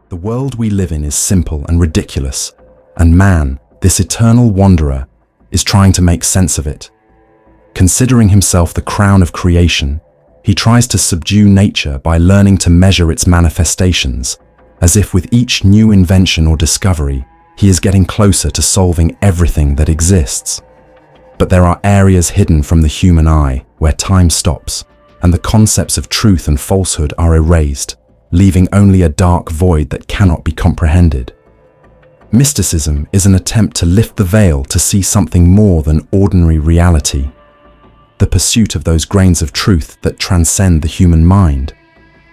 The world we live in is simple and ridiculous, and man, this eternal wanderer, is trying to make sense of it. Considering himself the crown of creation, he tries to subdue nature by learning to measure its manifestations, as if with each new invention or discovery, he is getting closer to solving everything that exists. But there are areas hidden from the human eye where time stops, and the concepts of truth and falsehood are erased, leaving only a dark void that cannot be comprehended. Mysticism is an attempt to lift the veil to see something more than ordinary reality, the pursuit of those grains of truth that transcend the human mind,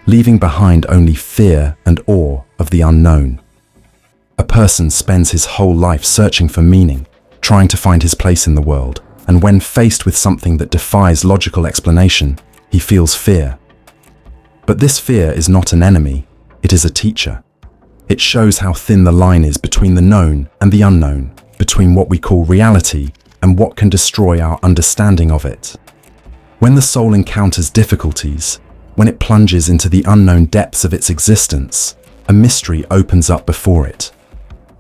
leaving behind only fear and awe of the unknown. A person spends his whole life searching for meaning, trying to find his place in the world, and when faced with something that defies logical explanation, he feels fear. But this fear is not an enemy, it is a teacher. It shows how thin the line is between the known and the unknown, between what we call reality and what can destroy our understanding of it. When the soul encounters difficulties, when it plunges into the unknown depths of its existence, a mystery opens up before it.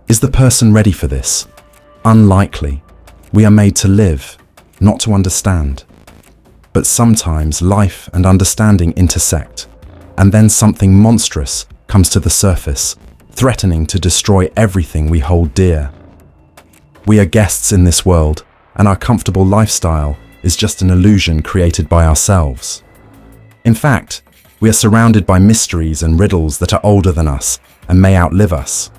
Is the person ready for this? Unlikely. We are made to live, not to understand. But sometimes life and understanding intersect, and then something monstrous comes to the surface, threatening to destroy everything we hold dear. We are guests in this world, and our comfortable lifestyle is just an illusion created by ourselves. In fact, we are surrounded by mysteries and riddles that are older than us and may outlive us.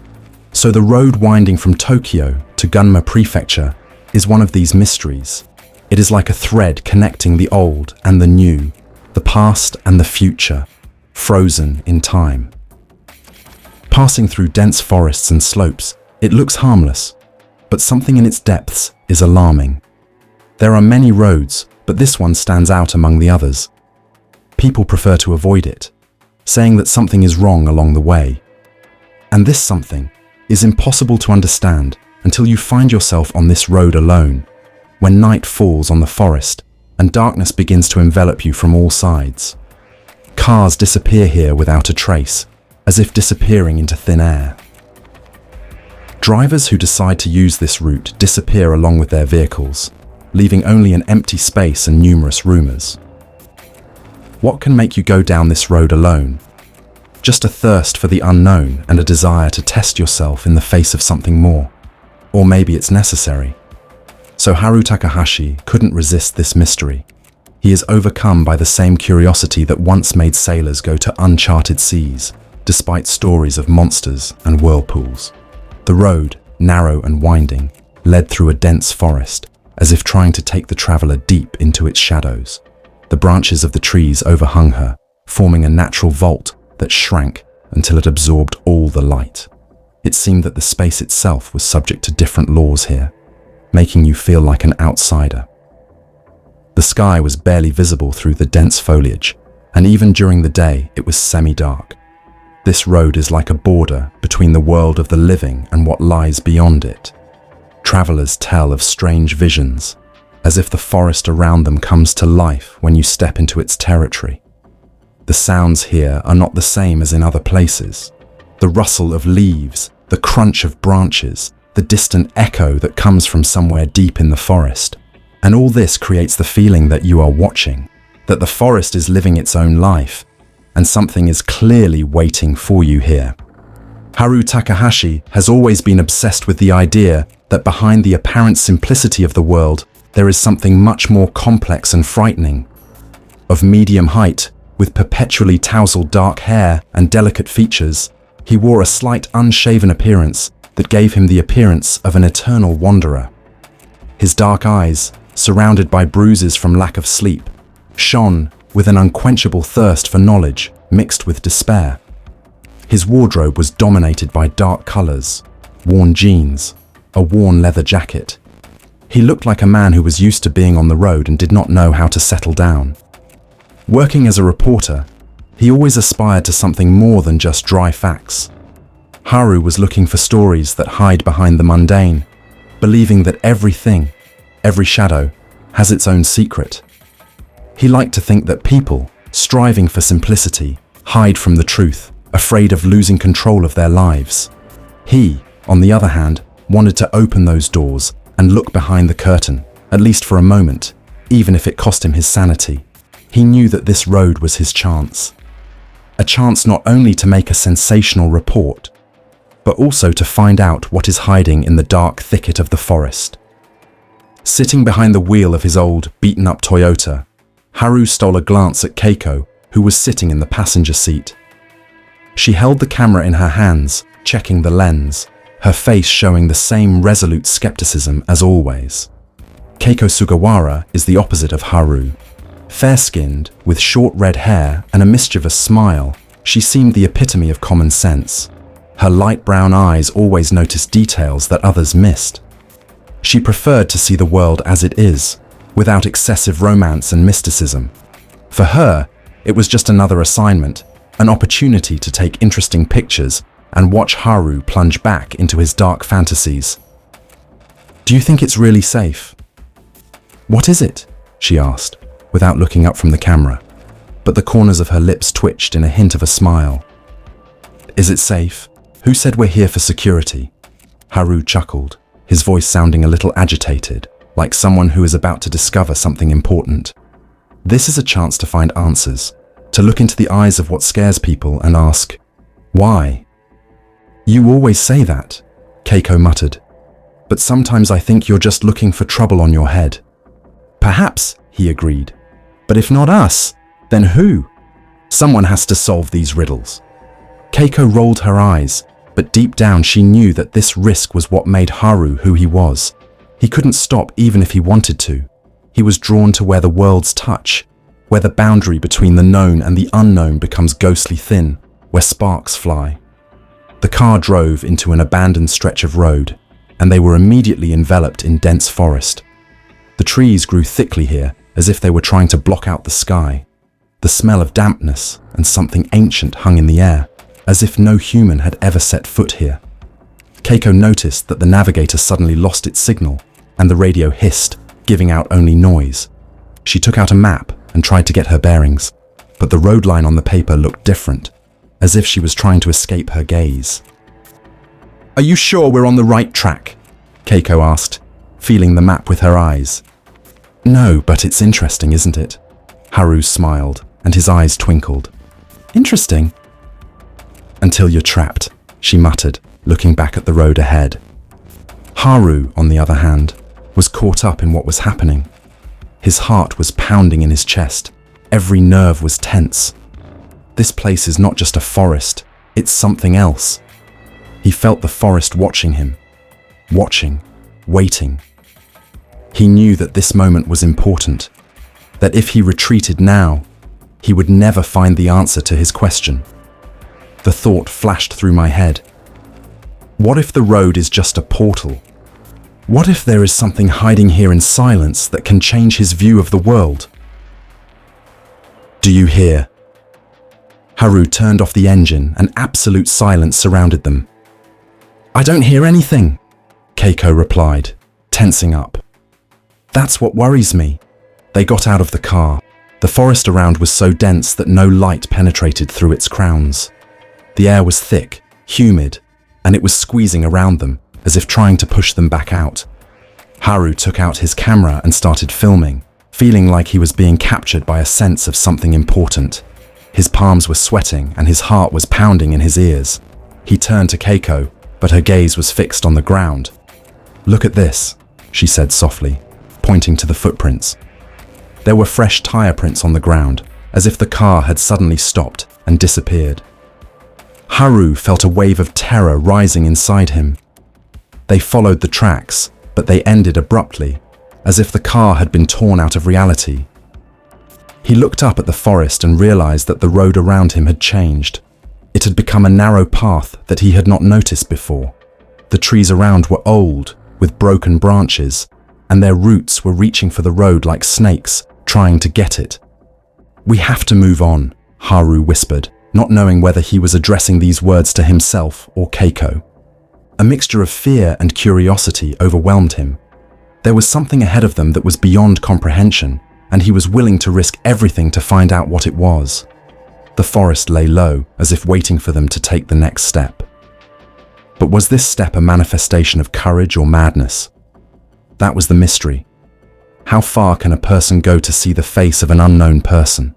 So the road winding from Tokyo to Gunma Prefecture is one of these mysteries. It is like a thread connecting the old and the new, the past and the future, frozen in time. Passing through dense forests and slopes, it looks harmless, but something in its depths is alarming. There are many roads, but this one stands out among the others. People prefer to avoid it, saying that something is wrong along the way. And this something is impossible to understand until you find yourself on this road alone, when night falls on the forest and darkness begins to envelop you from all sides. Cars disappear here without a trace, as if disappearing into thin air. Drivers who decide to use this route disappear along with their vehicles, leaving only an empty space and numerous rumors. What can make you go down this road alone? Just a thirst for the unknown and a desire to test yourself in the face of something more. Or maybe it's necessary. So Haru Takahashi couldn't resist this mystery. He is overcome by the same curiosity that once made sailors go to uncharted seas, despite stories of monsters and whirlpools. The road, narrow and winding, led through a dense forest, as if trying to take the traveler deep into its shadows. The branches of the trees overhung her, forming a natural vault that shrank until it absorbed all the light. It seemed that the space itself was subject to different laws here, making you feel like an outsider. The sky was barely visible through the dense foliage, and even during the day it was semi-dark. This road is like a border between the world of the living and what lies beyond it. Travelers tell of strange visions, as if the forest around them comes to life when you step into its territory. The sounds here are not the same as in other places. The rustle of leaves, the crunch of branches, the distant echo that comes from somewhere deep in the forest. And all this creates the feeling that you are watching, that the forest is living its own life, and something is clearly waiting for you here. Haru Takahashi has always been obsessed with the idea that behind the apparent simplicity of the world, there is something much more complex and frightening. Of medium height, with perpetually tousled dark hair and delicate features, he wore a slight unshaven appearance that gave him the appearance of an eternal wanderer. His dark eyes, surrounded by bruises from lack of sleep, shone with an unquenchable thirst for knowledge mixed with despair. His wardrobe was dominated by dark colors, worn jeans, a worn leather jacket. He looked like a man who was used to being on the road and did not know how to settle down. Working as a reporter, he always aspired to something more than just dry facts. Haru was looking for stories that hide behind the mundane, believing that everything, every shadow, has its own secret. He liked to think that people, striving for simplicity, hide from the truth, afraid of losing control of their lives. He, on the other hand, wanted to open those doors and look behind the curtain, at least for a moment, even if it cost him his sanity. He knew that this road was his chance. A chance not only to make a sensational report, but also to find out what is hiding in the dark thicket of the forest. Sitting behind the wheel of his old, beaten-up Toyota, Haru stole a glance at Keiko, who was sitting in the passenger seat. She held the camera in her hands, checking the lens, her face showing the same resolute skepticism as always. Keiko Sugawara is the opposite of Haru. Fair-skinned, with short red hair and a mischievous smile, she seemed the epitome of common sense. Her light brown eyes always noticed details that others missed. She preferred to see the world as it is, without excessive romance and mysticism. For her, it was just another assignment, an opportunity to take interesting pictures and watch Haru plunge back into his dark fantasies. "Do you think it's really safe?" "What is it?" she asked, without looking up from the camera, but the corners of her lips twitched in a hint of a smile. "Is it safe? Who said we're here for security?" Haru chuckled, his voice sounding a little agitated, like someone who is about to discover something important. This is a chance to find answers, to look into the eyes of what scares people and ask, why? "You always say that," Keiko muttered, "but sometimes I think you're just looking for trouble on your head." "Perhaps," he agreed, "but if not us, then who? Someone has to solve these riddles." Keiko rolled her eyes, but deep down she knew that this risk was what made Haru who he was. He couldn't stop even if he wanted to. He was drawn to where the worlds touch, where the boundary between the known and the unknown becomes ghostly thin, where sparks fly. The car drove into an abandoned stretch of road, and they were immediately enveloped in dense forest. The trees grew thickly here, as if they were trying to block out the sky. The smell of dampness and something ancient hung in the air, as if no human had ever set foot here. Keiko noticed that the navigator suddenly lost its signal, and the radio hissed, giving out only noise. She took out a map and tried to get her bearings, but the road line on the paper looked different, as if she was trying to escape her gaze. "Are you sure we're on the right track?" Keiko asked, feeling the map with her eyes. "No, but it's interesting, isn't it?" Haru smiled, and his eyes twinkled. "Interesting?" "Until you're trapped," she muttered, looking back at the road ahead. Haru, on the other hand, was caught up in what was happening. His heart was pounding in his chest. Every nerve was tense. This place is not just a forest, it's something else. He felt the forest watching him. Watching, waiting. He knew that this moment was important, that if he retreated now, he would never find the answer to his question. The thought flashed through my head. What if the road is just a portal? What if there is something hiding here in silence that can change his view of the world? "Do you hear?" Haru turned off the engine and absolute silence surrounded them. "I don't hear anything," Keiko replied, tensing up. "That's what worries me." They got out of the car. The forest around was so dense that no light penetrated through its crowns. The air was thick, humid, and it was squeezing around them, as if trying to push them back out. Haru took out his camera and started filming, feeling like he was being captured by a sense of something important. His palms were sweating and his heart was pounding in his ears. He turned to Keiko, but her gaze was fixed on the ground. "Look at this," she said softly, pointing to the footprints. There were fresh tire prints on the ground, as if the car had suddenly stopped and disappeared. Haru felt a wave of terror rising inside him. They followed the tracks, but they ended abruptly, as if the car had been torn out of reality. He looked up at the forest and realized that the road around him had changed. It had become a narrow path that he had not noticed before. The trees around were old, with broken branches, and their roots were reaching for the road like snakes, trying to get it. "We have to move on," Haru whispered, not knowing whether he was addressing these words to himself or Keiko. A mixture of fear and curiosity overwhelmed him. There was something ahead of them that was beyond comprehension, and he was willing to risk everything to find out what it was. The forest lay low, as if waiting for them to take the next step. But was this step a manifestation of courage or madness? That was the mystery. How far can a person go to see the face of an unknown person?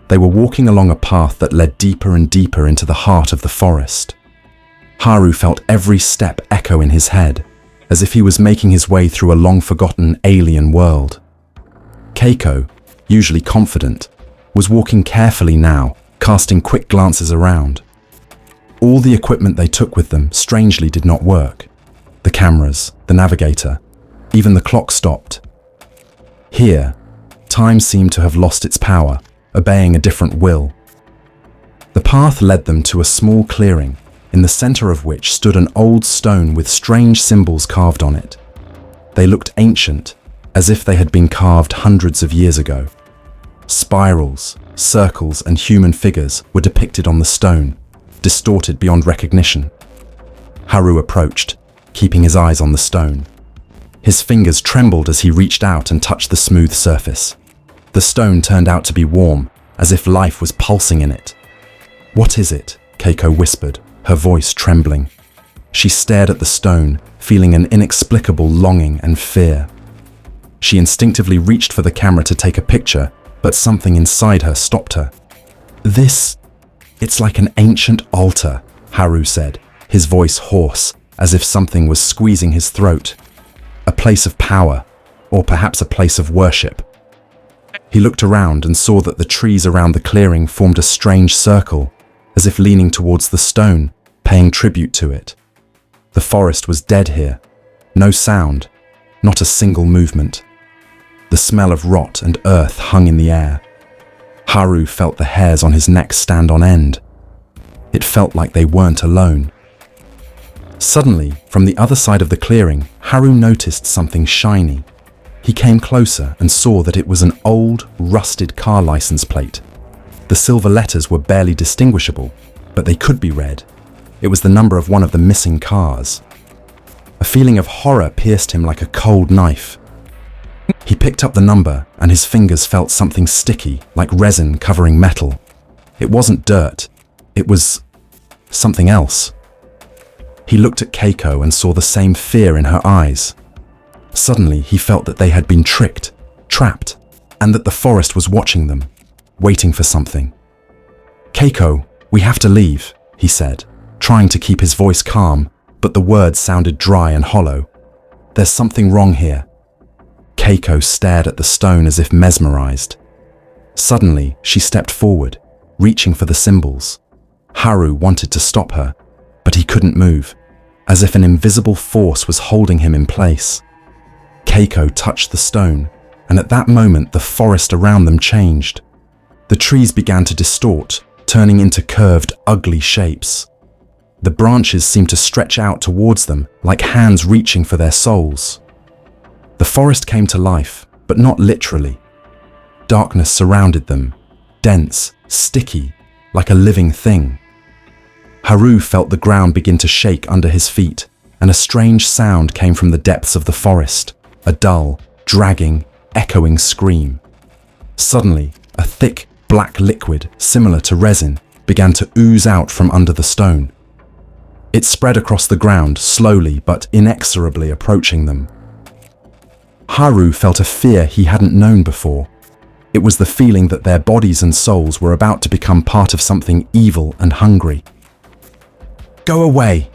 They were walking along a path that led deeper and deeper into the heart of the forest. Haru felt every step echo in his head, as if he was making his way through a long-forgotten alien world. Keiko, usually confident, was walking carefully now, casting quick glances around. All the equipment they took with them strangely did not work. The cameras, the navigator, even the clock stopped. Here, time seemed to have lost its power, obeying a different will. The path led them to a small clearing, in the center of which stood an old stone with strange symbols carved on it. They looked ancient, as if they had been carved hundreds of years ago. Spirals, circles, and human figures were depicted on the stone, distorted beyond recognition. Haru approached, keeping his eyes on the stone. His fingers trembled as he reached out and touched the smooth surface. The stone turned out to be warm, as if life was pulsing in it. "What is it?" Keiko whispered, her voice trembling. She stared at the stone, feeling an inexplicable longing and fear. She instinctively reached for the camera to take a picture, but something inside her stopped her. It's like an ancient altar," Haru said, his voice hoarse, as if something was squeezing his throat. "A place of power, or perhaps a place of worship." He looked around and saw that the trees around the clearing formed a strange circle, as if leaning towards the stone, paying tribute to it. The forest was dead here. No sound, not a single movement. The smell of rot and earth hung in the air. Haru felt the hairs on his neck stand on end. It felt like they weren't alone. Suddenly, from the other side of the clearing, Haru noticed something shiny. He came closer and saw that it was an old, rusted car license plate. The silver letters were barely distinguishable, but they could be read. It was the number of one of the missing cars. A feeling of horror pierced him like a cold knife. He picked up the number, and his fingers felt something sticky, like resin covering metal. It wasn't dirt. It was something else. He looked at Keiko and saw the same fear in her eyes. Suddenly, he felt that they had been tricked, trapped, and that the forest was watching them, waiting for something. "Keiko, we have to leave," he said, trying to keep his voice calm, but the words sounded dry and hollow. "There's something wrong here." Keiko stared at the stone as if mesmerized. Suddenly, she stepped forward, reaching for the symbols. Haru wanted to stop her, but he couldn't move, as if an invisible force was holding him in place. Keiko touched the stone, and at that moment the forest around them changed. The trees began to distort, turning into curved, ugly shapes. The branches seemed to stretch out towards them, like hands reaching for their souls. The forest came to life, but not literally. Darkness surrounded them, dense, sticky, like a living thing. Haru felt the ground begin to shake under his feet, and a strange sound came from the depths of the forest, a dull, dragging, echoing scream. Suddenly, a thick, black liquid, similar to resin, began to ooze out from under the stone. It spread across the ground, slowly but inexorably approaching them. Haru felt a fear he hadn't known before. It was the feeling that their bodies and souls were about to become part of something evil and hungry. "Go away!"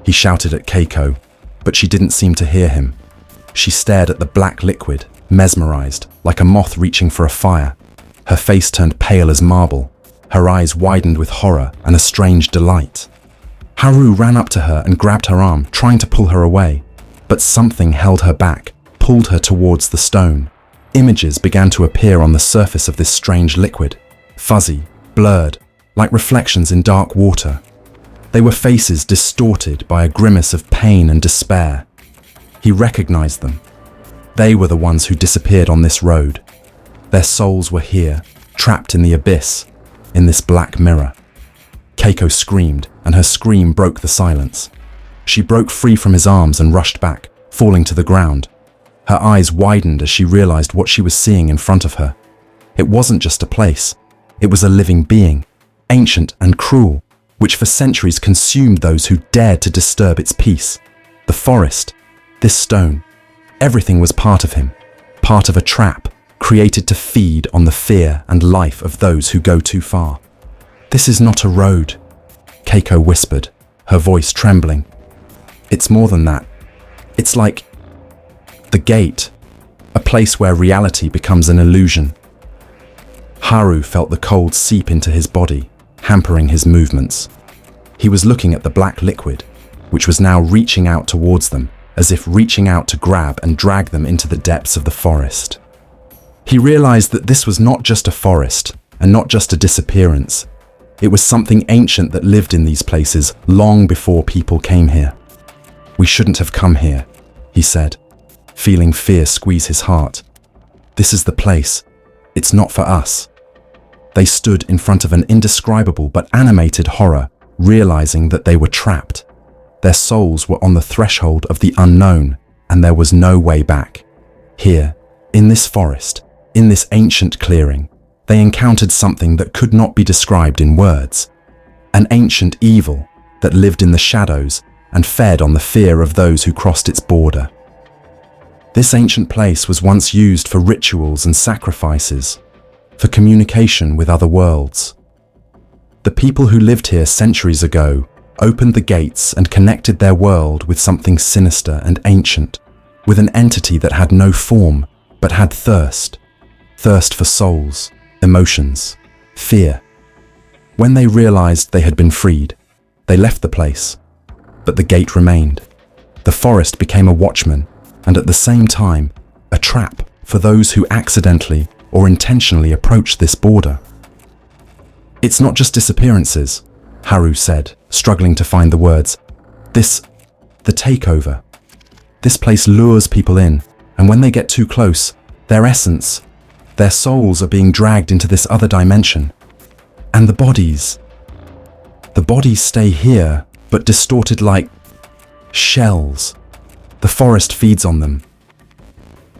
he shouted at Keiko, but she didn't seem to hear him. She stared at the black liquid, mesmerized, like a moth reaching for a fire. Her face turned pale as marble. Her eyes widened with horror and a strange delight. Haru ran up to her and grabbed her arm, trying to pull her away, but something held her back, pulled her towards the stone. Images began to appear on the surface of this strange liquid, fuzzy, blurred, like reflections in dark water. They were faces distorted by a grimace of pain and despair. He recognized them. They were the ones who disappeared on this road. Their souls were here, trapped in the abyss, in this black mirror. Keiko screamed, and her scream broke the silence. She broke free from his arms and rushed back, falling to the ground. Her eyes widened as she realized what she was seeing in front of her. It wasn't just a place. It was a living being, ancient and cruel, which for centuries consumed those who dared to disturb its peace. The forest, this stone, everything was part of him, part of a trap created to feed on the fear and life of those who go too far. "This is not a road," Keiko whispered, her voice trembling. "It's more than that. It's like the gate, a place where reality becomes an illusion." Haru felt the cold seep into his body, hampering his movements. He was looking at the black liquid, which was now reaching out towards them, as if reaching out to grab and drag them into the depths of the forest. He realized that this was not just a forest, and not just a disappearance. It was something ancient that lived in these places long before people came here. "We shouldn't have come here," he said, feeling fear squeeze his heart. "This is the place. It's not for us." They stood in front of an indescribable but animated horror, realizing that they were trapped. Their souls were on the threshold of the unknown, and there was no way back. Here, in this forest, in this ancient clearing, they encountered something that could not be described in words. An ancient evil that lived in the shadows and fed on the fear of those who crossed its border. This ancient place was once used for rituals and sacrifices, for communication with other worlds. The people who lived here centuries ago opened the gates and connected their world with something sinister and ancient, with an entity that had no form, but had thirst for souls, emotions, fear. When they realized they had been freed, they left the place, but the gate remained. The forest became a watchman, and at the same time, a trap for those who accidentally or intentionally approached this border. "It's not just disappearances," Haru said, struggling to find the words. The takeover. This place lures people in, and when they get too close, their essence, their souls are being dragged into this other dimension. And the bodies stay here, but distorted like shells. The forest feeds on them.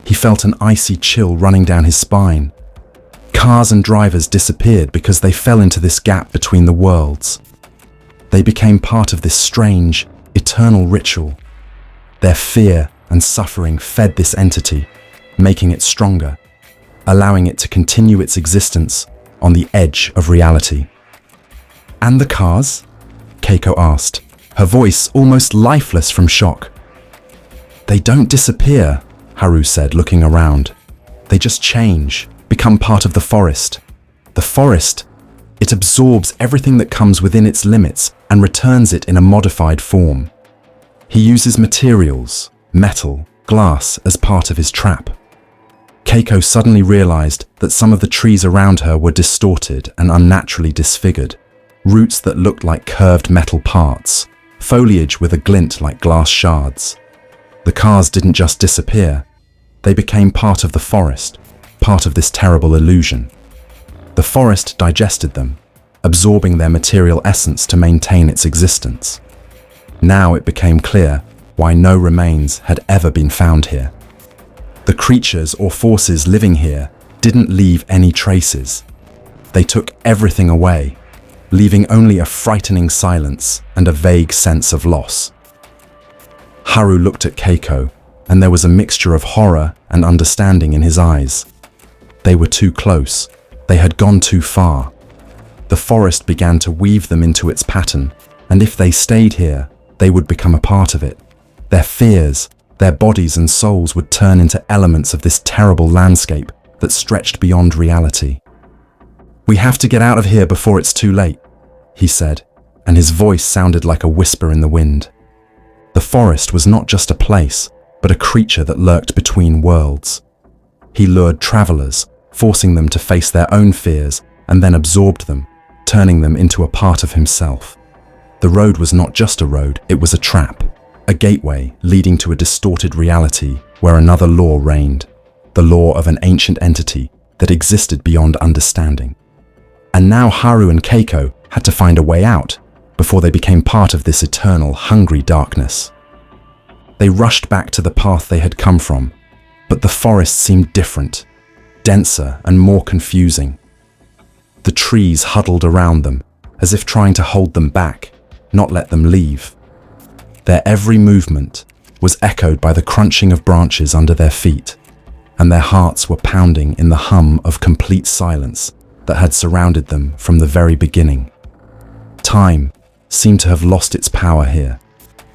He felt an icy chill running down his spine. Cars and drivers disappeared because they fell into this gap between the worlds. They became part of this strange, eternal ritual. Their fear and suffering fed this entity, making it stronger, allowing it to continue its existence on the edge of reality. "And the cars?" Keiko asked, her voice almost lifeless from shock. "They don't disappear," Haru said, looking around. "They just change, become part of the forest. The forest, it absorbs everything that comes within its limits and returns it in a modified form. He uses materials, metal, glass, as part of his trap." Keiko suddenly realized that some of the trees around her were distorted and unnaturally disfigured, roots that looked like curved metal parts, foliage with a glint like glass shards. The cars didn't just disappear, they became part of the forest, part of this terrible illusion. The forest digested them, absorbing their material essence to maintain its existence. Now it became clear why no remains had ever been found here. The creatures or forces living here didn't leave any traces. They took everything away, leaving only a frightening silence and a vague sense of loss. Haru looked at Keiko, and there was a mixture of horror and understanding in his eyes. They were too close. They had gone too far. The forest began to weave them into its pattern, and if they stayed here, they would become a part of it. Their fears, their bodies and souls would turn into elements of this terrible landscape that stretched beyond reality. "We have to get out of here before it's too late," he said, and his voice sounded like a whisper in the wind. The forest was not just a place, but a creature that lurked between worlds. He lured travelers, forcing them to face their own fears, and then absorbed them, turning them into a part of himself. The road was not just a road, it was a trap, a gateway leading to a distorted reality where another law reigned, the law of an ancient entity that existed beyond understanding. And now Haru and Keiko had to find a way out before they became part of this eternal, hungry darkness. They rushed back to the path they had come from, but the forest seemed different, denser and more confusing. the trees huddled around them, as if trying to hold them back, not let them leave. Their every movement was echoed by the crunching of branches under their feet, and their hearts were pounding in the hum of complete silence that had surrounded them from the very beginning. Time seemed to have lost its power here.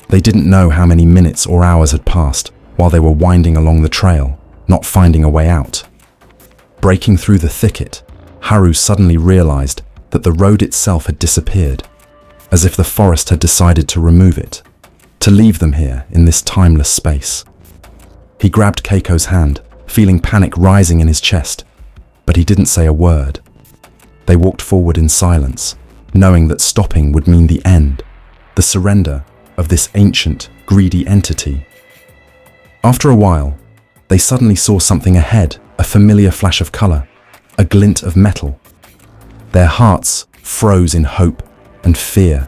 They didn't know how many minutes or hours had passed while they were winding along the trail, not finding a way out. Breaking through the thicket, Haru suddenly realized that the road itself had disappeared, as if the forest had decided to remove it, to leave them here in this timeless space. He grabbed Keiko's hand, feeling panic rising in his chest, but he didn't say a word. They walked forward in silence, knowing that stopping would mean the end, the surrender of this ancient, greedy entity. After a while, they suddenly saw something ahead, a familiar flash of color, a glint of metal. Their hearts froze in hope and fear.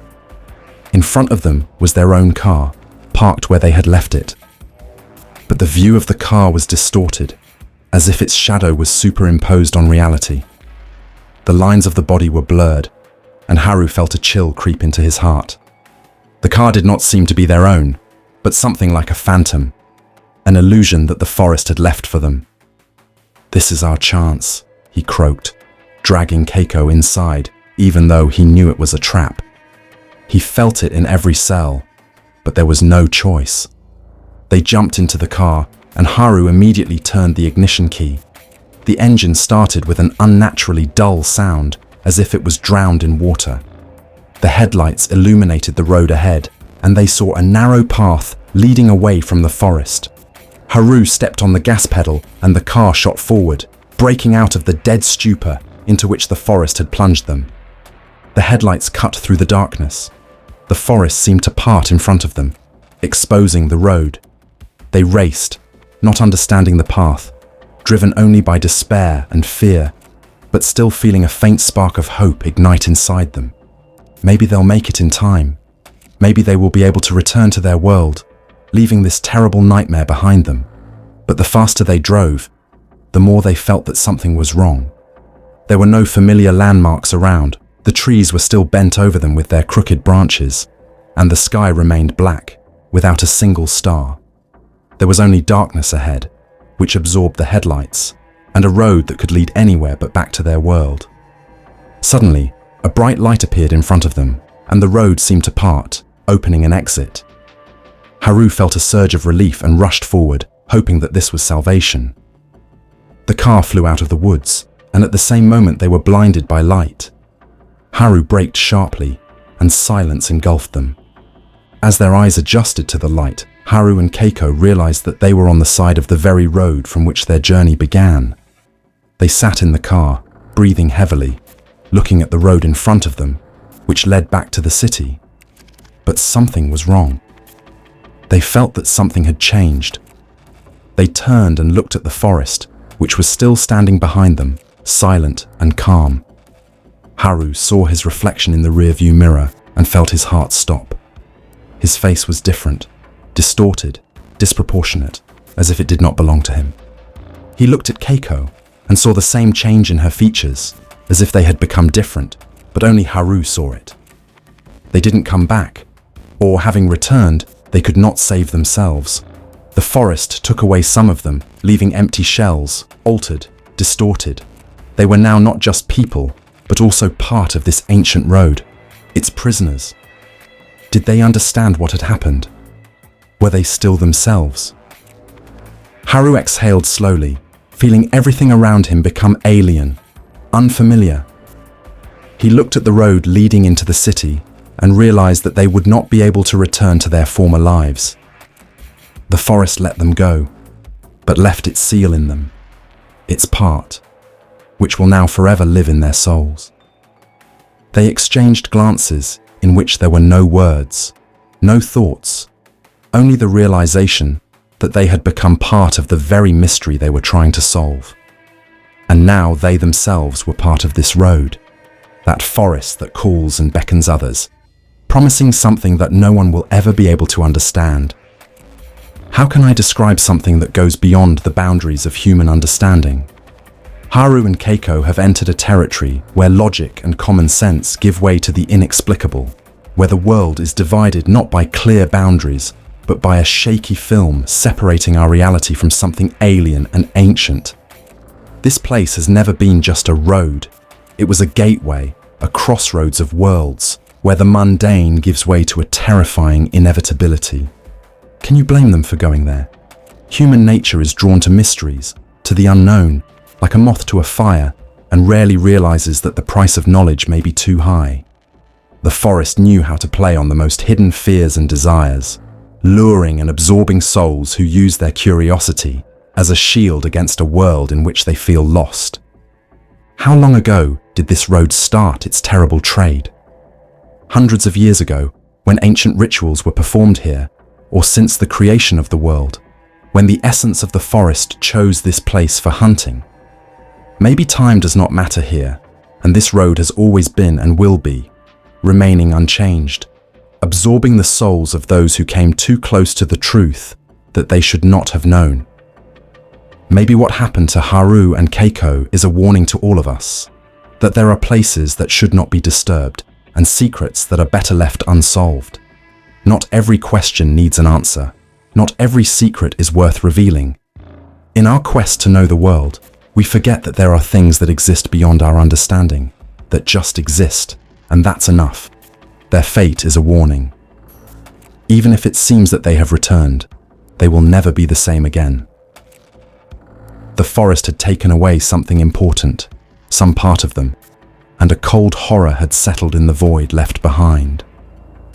In front of them was their own car, parked where they had left it. But the view of the car was distorted, as if its shadow was superimposed on reality. The lines of the body were blurred, and Haru felt a chill creep into his heart. The car did not seem to be their own, but something like a phantom, an illusion that the forest had left for them. "This is our chance," he croaked, dragging Keiko inside, even though he knew it was a trap. He felt it in every cell, but there was no choice. They jumped into the car, and Haru immediately turned the ignition key. The engine started with an unnaturally dull sound, as if it was drowned in water. The headlights illuminated the road ahead, and they saw a narrow path leading away from the forest. Haru stepped on the gas pedal, and the car shot forward, breaking out of the dead stupor into which the forest had plunged them. The headlights cut through the darkness. The forest seemed to part in front of them, exposing the road. They raced, not understanding the path, driven only by despair and fear, but still feeling a faint spark of hope ignite inside them. Maybe they'll make it in time. Maybe they will be able to return to their world, leaving this terrible nightmare behind them. But the faster they drove, the more they felt that something was wrong. There were no familiar landmarks around. The trees were still bent over them with their crooked branches, and the sky remained black, without a single star. There was only darkness ahead, which absorbed the headlights, and a road that could lead anywhere but back to their world. Suddenly, a bright light appeared in front of them, and the road seemed to part, opening an exit. Haru felt a surge of relief and rushed forward, hoping that this was salvation. The car flew out of the woods, and at the same moment they were blinded by light. Haru braked sharply, and silence engulfed them. As their eyes adjusted to the light, Haru and Keiko realized that they were on the side of the very road from which their journey began. They sat in the car, breathing heavily, looking at the road in front of them, which led back to the city. But something was wrong. They felt that something had changed. They turned and looked at the forest, which was still standing behind them, silent and calm. Haru saw his reflection in the rearview mirror and felt his heart stop. His face was different, distorted, disproportionate, as if it did not belong to him. He looked at Keiko and saw the same change in her features, as if they had become different, but only Haru saw it. They didn't come back, or having returned, they could not save themselves. The forest took away some of them, leaving empty shells, altered, distorted. They were now not just people, but also part of this ancient road, its prisoners. Did they understand what had happened? Were they still themselves? Haru exhaled slowly, feeling everything around him become alien, unfamiliar. He looked at the road leading into the city and realized that they would not be able to return to their former lives. The forest let them go, but left its seal in them, its part, which will now forever live in their souls. They exchanged glances in which there were no words, no thoughts, only the realization that they had become part of the very mystery they were trying to solve. And now they themselves were part of this road, that forest that calls and beckons others, promising something that no one will ever be able to understand. How can I describe something that goes beyond the boundaries of human understanding? Haru and Keiko have entered a territory where logic and common sense give way to the inexplicable, where the world is divided not by clear boundaries, but by a shaky film separating our reality from something alien and ancient. This place has never been just a road. It was a gateway, a crossroads of worlds, where the mundane gives way to a terrifying inevitability. Can you blame them for going there? Human nature is drawn to mysteries, to the unknown, like a moth to a fire, and rarely realizes that the price of knowledge may be too high. The forest knew how to play on the most hidden fears and desires, luring and absorbing souls who use their curiosity as a shield against a world in which they feel lost. How long ago did this road start its terrible trade? Hundreds of years ago, when ancient rituals were performed here, or since the creation of the world, when the essence of the forest chose this place for hunting. Maybe time does not matter here, and this road has always been and will be, remaining unchanged, absorbing the souls of those who came too close to the truth that they should not have known. Maybe what happened to Haru and Keiko is a warning to all of us, that there are places that should not be disturbed and secrets that are better left unsolved. Not every question needs an answer. Not every secret is worth revealing. In our quest to know the world, we forget that there are things that exist beyond our understanding, that just exist, and that's enough. Their fate is a warning. Even if it seems that they have returned, they will never be the same again. The forest had taken away something important, some part of them, and a cold horror had settled in the void left behind.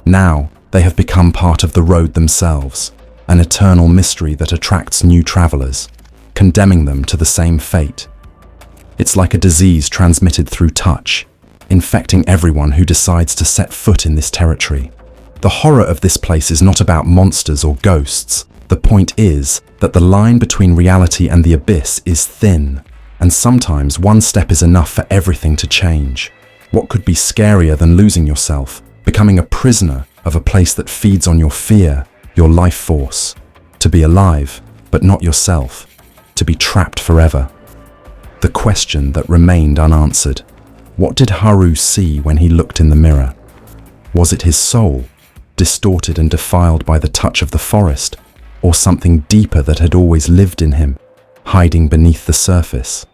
Now, they have become part of the road themselves, an eternal mystery that attracts new travelers, condemning them to the same fate. It's like a disease transmitted through touch, infecting everyone who decides to set foot in this territory. The horror of this place is not about monsters or ghosts. The point is that the line between reality and the abyss is thin, and sometimes one step is enough for everything to change. What could be scarier than losing yourself, becoming a prisoner of a place that feeds on your fear, your life force? To be alive, but not yourself. To be trapped forever. The question that remained unanswered. What did Haru see when he looked in the mirror? Was it his soul, distorted and defiled by the touch of the forest, or something deeper that had always lived in him, hiding beneath the surface?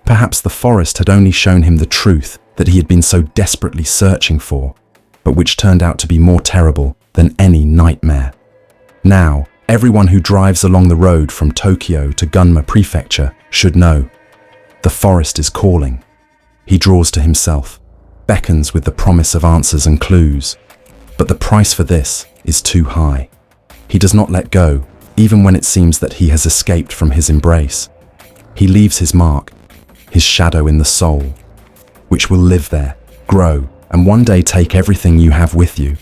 Perhaps the forest had only shown him the truth that he had been so desperately searching for, but which turned out to be more terrible than any nightmare. Now, everyone who drives along the road from Tokyo to Gunma Prefecture should know. The forest is calling. He draws to himself, beckons with the promise of answers and clues. But the price for this is too high. He does not let go, even when it seems that he has escaped from his embrace. He leaves his mark, his shadow in the soul, which will live there, grow, and one day take everything you have with you.